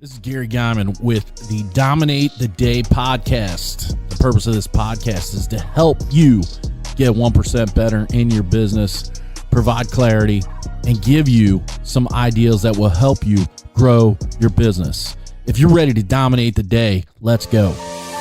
This is Gary Guyman with the Dominate the Day podcast. The purpose of this podcast is to help you get 1% better in your business, provide clarity, and give you some ideas that will help you grow your business. If you're ready to dominate the day, let's go.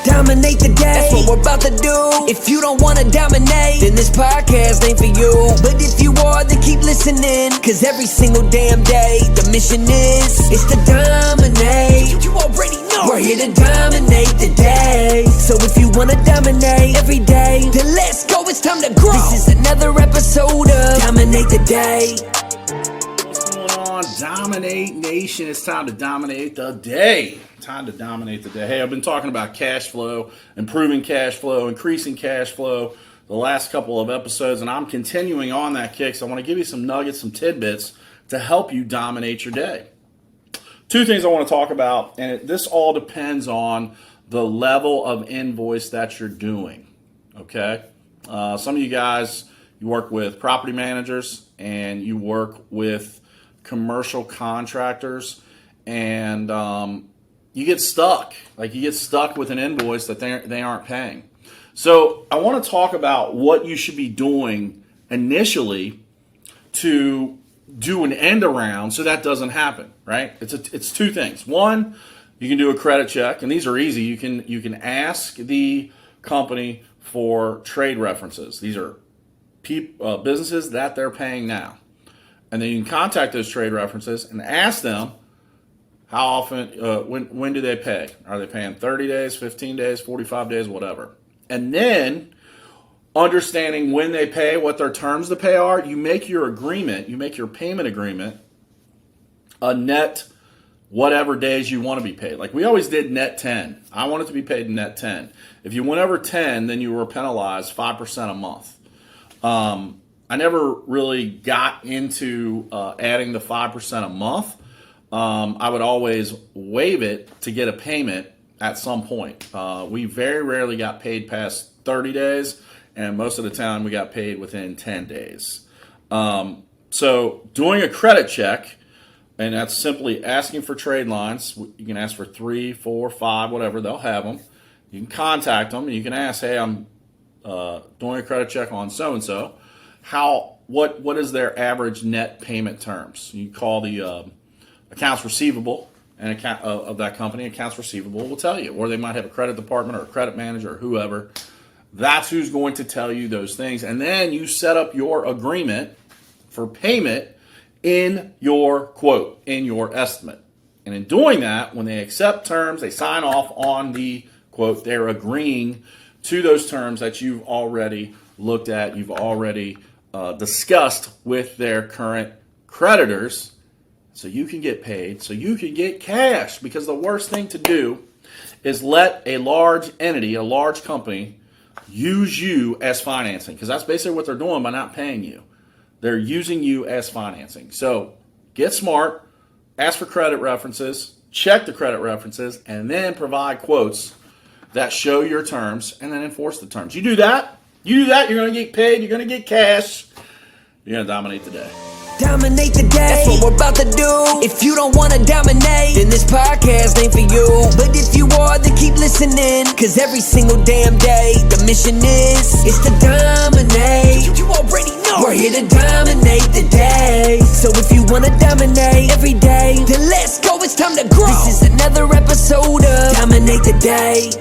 Dominate the day, that's what we're about to do. If you don't want to dominate, then this podcast ain't for you. But if you are, then keep listening, cause every single damn day, the mission is to dominate. You already know we're here to dominate the day. So if you want to dominate every day, then let's go, it's time to grow. This is another episode of Dominate the Day. Dominate Nation. It's time to dominate the day. Time to dominate the day. Hey, I've been talking about cash flow, improving cash flow, increasing cash flow the last couple of episodes, and I'm continuing on that kick. So I want to give you some nuggets, some tidbits to help you dominate your day. Two things I want to talk about, and this all depends on the level of invoice that you're doing. Okay? Some of you guys, you work with property managers and you work with commercial contractors, and you get stuck. Like, you get stuck with an invoice that they aren't paying. So I want to talk about what you should be doing initially to do an end around so that doesn't happen, right? It's two things. One, you can do a credit check, and these are easy. You can ask the company for trade references. These are businesses that they're paying now. And then you can contact those trade references and ask them how often, when do they pay? Are they paying 30 days, 15 days, 45 days, whatever? And then, understanding when they pay, what their terms to pay are, you make your agreement, you make your payment agreement a net whatever days you want to be paid. Like, we always did net 10. I wanted to be paid net 10. If you went over 10, then you were penalized 5% a month. I never really got into adding the 5% a month. I would always waive it to get a payment at some point. We very rarely got paid past 30 days, and most of the time we got paid within 10 days. So doing a credit check, and that's simply asking for trade lines. You can ask for 3, 4, 5, whatever. They'll have them. You can contact them, and you can ask, hey, I'm doing a credit check on so-and-so. What is their average net payment terms? You call the accounts receivable and of that company. Accounts receivable will tell you, or they might have a credit department or a credit manager or whoever. That's who's going to tell you those things. And then you set up your agreement for payment in your quote, in your estimate. And in doing that, when they accept terms, they sign off on the quote, they're agreeing to those terms that you've already looked at, you've already discussed with their current creditors, so you can get paid, so you can get cash. Because the worst thing to do is let a large entity, a large company, use you as financing. Because that's basically what they're doing by not paying you. They're using you as financing. So get smart, ask for credit references, check the credit references, and then provide quotes that show your terms, and then enforce the terms. You do that, you're going to get paid, you're going to get cash, you're going to dominate the day. Dominate the day, that's what we're about to do. If you don't want to dominate, then this podcast ain't for you. But if you are, then keep listening, cause every single damn day, the mission is to dominate. You already know we're here to dominate the day. So if you want to dominate every day, then let's go, it's time to grow. This is another episode of Dominate the Day.